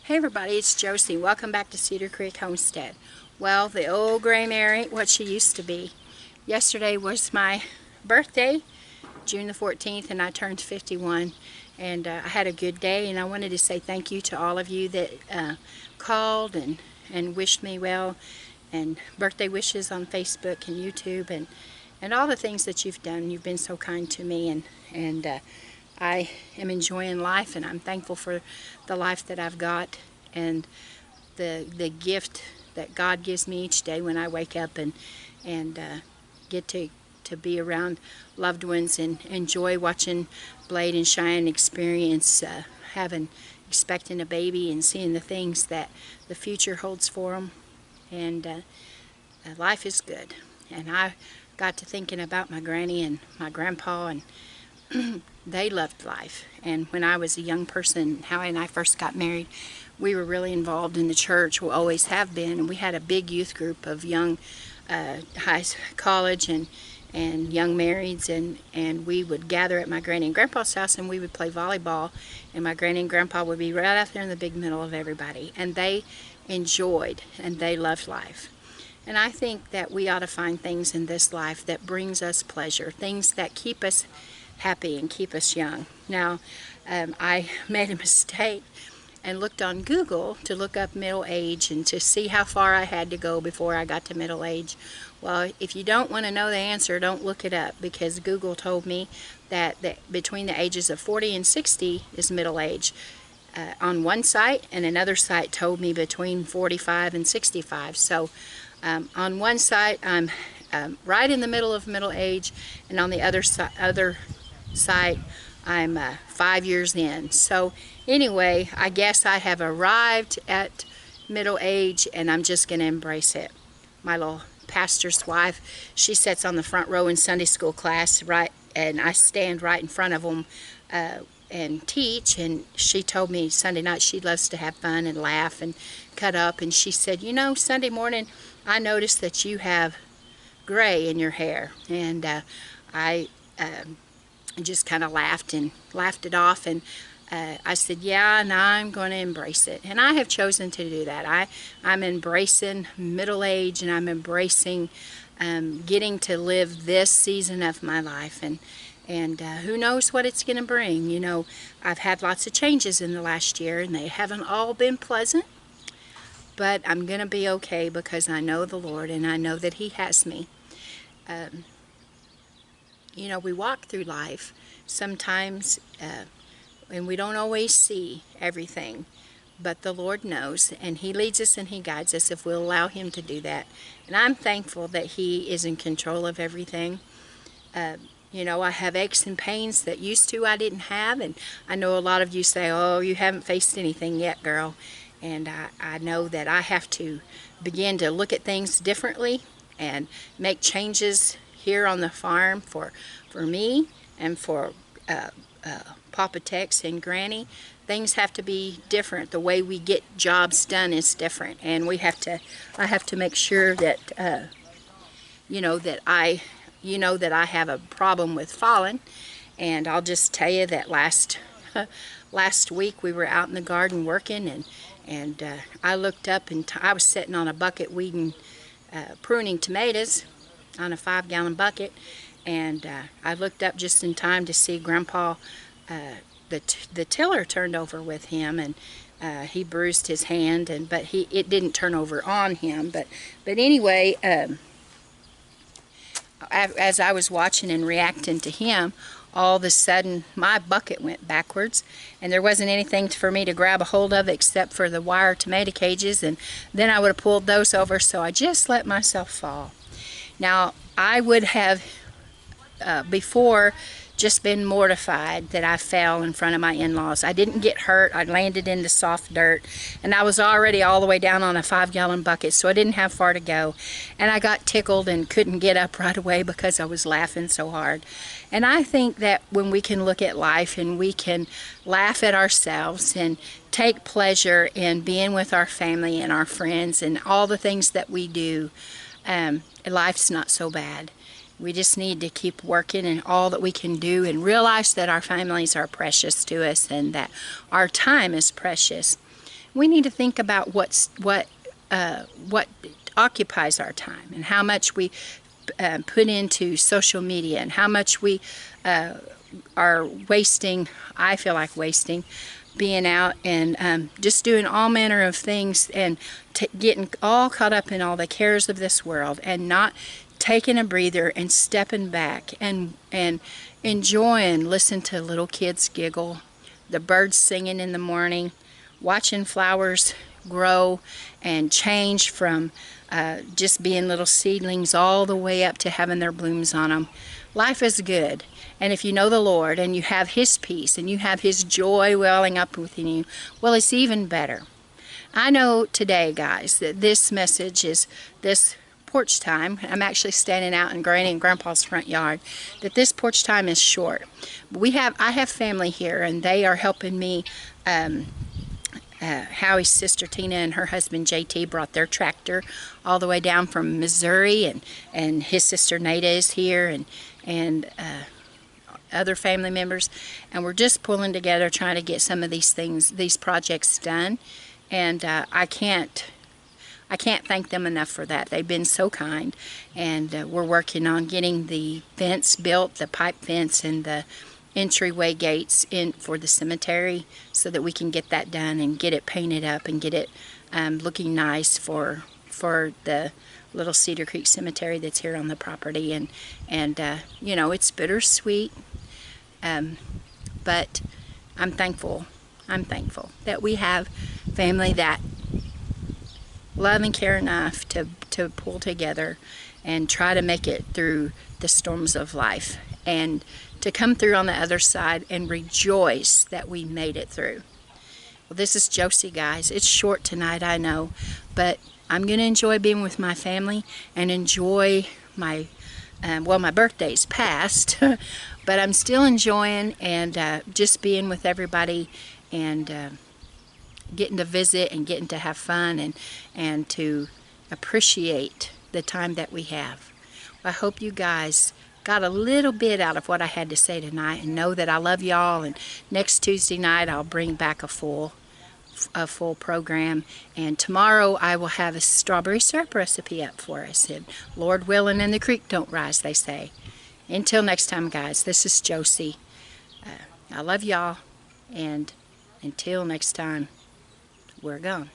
Hey everybody, it's Josie. Welcome back to Cedar Creek Homestead. Well, the old gray mare ain't what she used to be. Yesterday was my birthday, June the 14th, and I turned 51. And I had a good day, and I wanted to say thank you to all of you that called and wished me well, and birthday wishes on Facebook and YouTube, and all the things that you've done. You've been so kind to me, and I am enjoying life, and I'm thankful for the life that I've got and the gift that God gives me each day when I wake up and get to be around loved ones and enjoy watching Blade and Cheyenne experience expecting a baby and seeing the things that the future holds for them. And life is good. And I got to thinking about my granny and my grandpa, and they loved life. And when I was a young person, Howie and I first got married, we were really involved in the church. We always have been. And we had a big youth group of young college and young marrieds, and we would gather at my granny and grandpa's house, and we would play volleyball, and my granny and grandpa would be right out there in the big middle of everybody. And they enjoyed and they loved life. And I think that we ought to find things in this life that brings us pleasure, things that keep us happy and keep us young. Now, I made a mistake and looked on Google to look up middle age and to see how far I had to go before I got to middle age. Well, if you don't want to know the answer, don't look it up, because Google told me that between the ages of 40 and 60 is middle age on one site, and another site told me between 45 and 65. So on one site I'm right in the middle of middle age, and on the other site I'm 5 years in. So anyway, I guess I have arrived at middle age, and I'm just going to embrace it. My little pastor's wife, she sits on the front row in Sunday school class, right, and I stand right in front of them and teach. And she told me Sunday night she loves to have fun and laugh and cut up, and she said, you know, Sunday morning I noticed that you have gray in your hair. And I just kind of laughed it off, and I said, yeah, and I'm going to embrace it. And I have chosen to do that. I'm embracing middle age, and I'm embracing getting to live this season of my life, and who knows what it's going to bring. You know, I've had lots of changes in the last year, and they haven't all been pleasant, but I'm going to be okay because I know the Lord, and I know that He has me. You know, we walk through life sometimes and we don't always see everything, but the Lord knows, and He leads us and He guides us if we'll allow Him to do that. And I'm thankful that He is in control of everything. You know, I have aches and pains that used to I didn't have, and I know a lot of you say, oh, you haven't faced anything yet, girl. And I know that I have to begin to look at things differently and make changes here on the farm for me and for Papa Tex and Granny. Things have to be different. The way we get jobs done is different, and I have to make sure that you know that I have a problem with falling. And I'll just tell you that last week we were out in the garden working, and I looked up, and I was sitting on a bucket weeding, pruning tomatoes on a 5-gallon bucket, and I looked up just in time to see Grandpa, the tiller turned over with him, and he bruised his hand, but it didn't turn over on him. But anyway, as I was watching and reacting to him, all of a sudden my bucket went backwards, and there wasn't anything for me to grab a hold of except for the wire tomato cages, and then I would have pulled those over, so I just let myself fall. Now, I would have before just been mortified that I fell in front of my in-laws. I didn't get hurt. I landed in the soft dirt, and I was already all the way down on a 5-gallon bucket, so I didn't have far to go. And I got tickled and couldn't get up right away because I was laughing so hard. And I think that when we can look at life and we can laugh at ourselves and take pleasure in being with our family and our friends and all the things that we do, life's not so bad. We just need to keep working and all that we can do, and realize that our families are precious to us and that our time is precious. we need to think about what occupies our time and how much we put into social media and how much we are wasting, I feel like wasting, being out and just doing all manner of things and getting all caught up in all the cares of this world and not taking a breather and stepping back and enjoying, listen to little kids giggle, the birds singing in the morning, watching flowers grow and change from just being little seedlings all the way up to having their blooms on them. Life is good. And if you know the Lord and you have His peace and you have His joy welling up within you, well, it's even better. I know today, guys, that this message is this porch time. I'm actually standing out in Granny and Grandpa's front yard. That this porch time is short. I have family here, and they are helping me. Howie's sister Tina and her husband JT brought their tractor all the way down from Missouri, and his sister Nada is here, and other family members, and we're just pulling together trying to get some of these projects done, and I can't thank them enough for that. They've been so kind, and we're working on getting the fence built, the pipe fence and the entryway gates in for the cemetery, so that we can get that done and get it painted up and get it looking nice for the little Cedar Creek Cemetery that's here on the property. And you know, it's bittersweet, but I'm thankful that we have family that love and care enough to pull together and try to make it through the storms of life, and to come through on the other side and rejoice that we made it through. Well, this is Josie, guys. It's short tonight, I know, but I'm going to enjoy being with my family and enjoy my, well, my birthday's passed, but I'm still enjoying and just being with everybody and getting to visit and getting to have fun and to appreciate the time that we have. Well, I hope you guys got a little bit out of what I had to say tonight, and know that I love y'all, and next Tuesday night I'll bring back a full program, and tomorrow I will have a strawberry syrup recipe up for us, and Lord willing and the creek don't rise, they say. Until next time, guys, this is Josie. I love y'all, and until next time, we're gone.